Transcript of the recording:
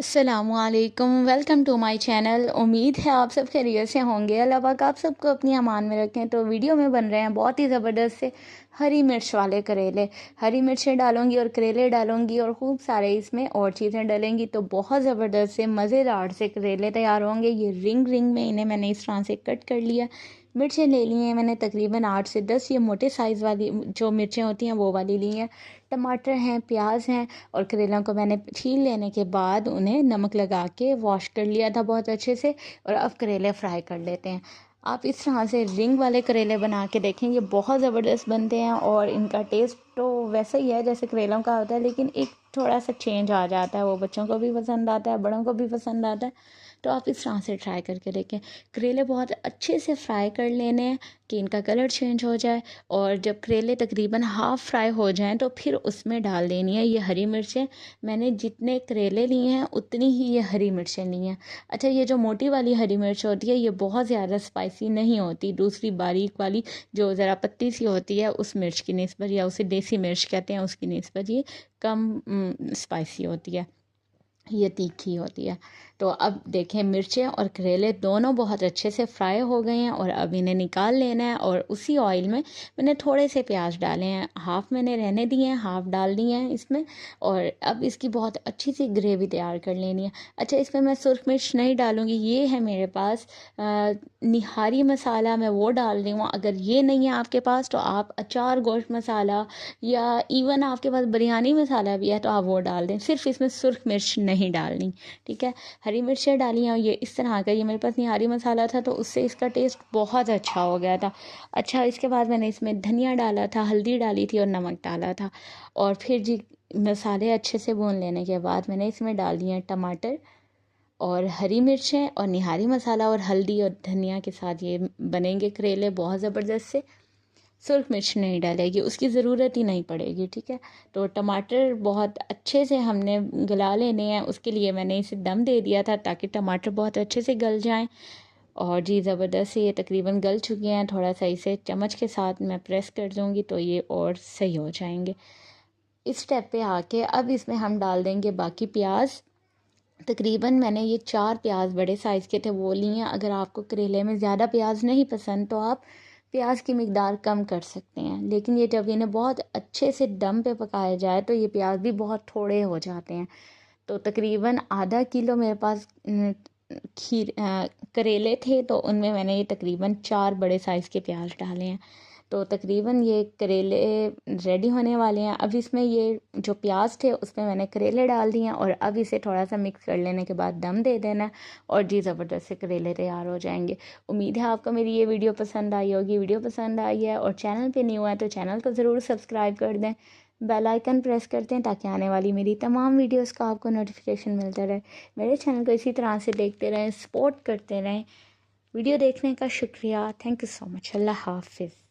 अस्सलामुअलैकुम, welcome to my channel. उम्मीद है आप सब खैरियत से होंगे। अल्लाह पाक आप सबको अपनी अमान में रखें। तो वीडियो में बन रहे हैं बहुत ही ज़बरदस्त से हरी मिर्च वाले करेले। हरी मिर्चें डालूंगी और करेले डालूंगी और खूब सारे इसमें और चीज़ें डलेंगी तो बहुत ज़बरदस्त से मज़ेदार से करेले तैयार होंगे। ये रिंग रिंग में इन्हें मैंने इस तरह से कट कर लिया। मिर्चें ले ली हैं मैंने तकरीबन 8 से 10, ये मोटे साइज़ वाली जो मिर्चें होती हैं वो वाली ली हैं। टमाटर हैं, प्याज हैं और करेलों को मैंने छील लेने के बाद उन्हें नमक लगा के वॉश कर लिया था बहुत अच्छे से। और अब करेले फ्राई कर लेते हैं। आप इस तरह से रिंग वाले करेले बना के देखें, ये बहुत ज़बरदस्त बनते हैं और इनका टेस्ट तो वैसा ही है जैसे करेलों का होता है, लेकिन एक थोड़ा सा चेंज आ जाता है। वो बच्चों को भी पसंद आता है, बड़ों को भी पसंद आता है। तो आप इस तरह से ट्राई करके देखें। करेले बहुत अच्छे से फ्राई कर लेने हैं कि इनका कलर चेंज हो जाए। और जब करेले तकरीबन हाफ़ फ्राई हो जाएं तो फिर उसमें डाल देनी है ये हरी मिर्चें। मैंने जितने करेले लिए हैं उतनी ही ये हरी मिर्चें ली हैं। अच्छा, ये जो मोटी वाली हरी मिर्च होती है ये बहुत ज़्यादा स्पाइसी नहीं होती। दूसरी बारीक वाली जो ज़रा पत्ती सी होती है उस मिर्च की निस्बत, या उसे देसी मिर्च कहते हैं, उसकी निस्बत ये कम स्पाइसी होती है, ये तीखी होती है। तो अब देखें, मिर्चें और करेले दोनों बहुत अच्छे से फ्राई हो गए हैं और अब इन्हें निकाल लेना है। और उसी ऑयल में मैंने थोड़े से प्याज डाले हैं, हाफ़ मैंने रहने दिए हैं, हाफ़ डाल दिए हैं इसमें। और अब इसकी बहुत अच्छी सी ग्रेवी तैयार कर लेनी है। अच्छा, इसमें मैं सुरख मिर्च नहीं डालूँगी, ये है मेरे पास निहारी मसाला, मैं वो डाल रही हूँ। अगर ये नहीं है आपके पास तो आप अचार गोश्त मसाला या इवन आपके पास बिरयानी मसाला भी है तो आप वो डाल दें। सिर्फ इसमें सुरख मिर्च नहीं डालनी, ठीक है। हरी मिर्चें डाली हैं, ये इस तरह का, ये मेरे पास निहारी मसाला था तो उससे इसका टेस्ट बहुत अच्छा हो गया था। अच्छा, इसके बाद मैंने इसमें धनिया डाला था, हल्दी डाली थी और नमक डाला था। और फिर जी मसाले अच्छे से भून लेने के बाद मैंने इसमें डाल दिए टमाटर और हरी मिर्चें और निहारी मसाला और हल्दी और धनिया के साथ ये बनेंगे करेले बहुत ज़बरदस्त से। सुरख मिर्च नहीं डालेगी, उसकी ज़रूरत ही नहीं पड़ेगी, ठीक है। तो टमाटर बहुत अच्छे से हमने गला लेने हैं, उसके लिए मैंने इसे दम दे दिया था ताकि टमाटर बहुत अच्छे से गल जाएं। और जी ज़बरदस्त से ये तकरीबन गल चुके हैं। थोड़ा सा इसे चम्मच के साथ मैं प्रेस कर दूँगी तो ये और सही हो जाएंगे। इस स्टेप पे आके अब इसमें हम डाल देंगे बाकी प्याज। तकरीबन मैंने ये 4 प्याज बड़े साइज़ के थे वो लिए हैं। अगर आपको करेले में ज़्यादा प्याज नहीं पसंद तो आप प्याज की मिकदार कम कर सकते हैं। लेकिन ये जब इन्हें बहुत अच्छे से दम पे पकाया जाए तो ये प्याज भी बहुत थोड़े हो जाते हैं। तो तकरीबन आधा किलो मेरे पास करेले थे तो उनमें मैंने ये तकरीबन 4 बड़े साइज़ के प्याज डाले हैं। तो तकरीबन ये करेले रेडी होने वाले हैं। अब इसमें ये जो प्याज थे उसमें मैंने करेले डाल दिए हैं और अब इसे थोड़ा सा मिक्स कर लेने के बाद दम दे देना है और जी ज़बरदस्त से करेले तैयार हो जाएंगे। उम्मीद है आपको मेरी ये वीडियो पसंद आई होगी। वीडियो पसंद आई है और चैनल पे न्यू है तो चैनल को ज़रूर सब्सक्राइब कर दें, बेल आइकन प्रेस करते हैं ताकि आने वाली मेरी तमाम वीडियोस का आपको नोटिफिकेशन मिलता रहे। मेरे चैनल को इसी तरह से देखते रहें, सपोर्ट करते रहें। वीडियो देखने का शुक्रिया। Thank you so much. अल्लाह हाफिज़।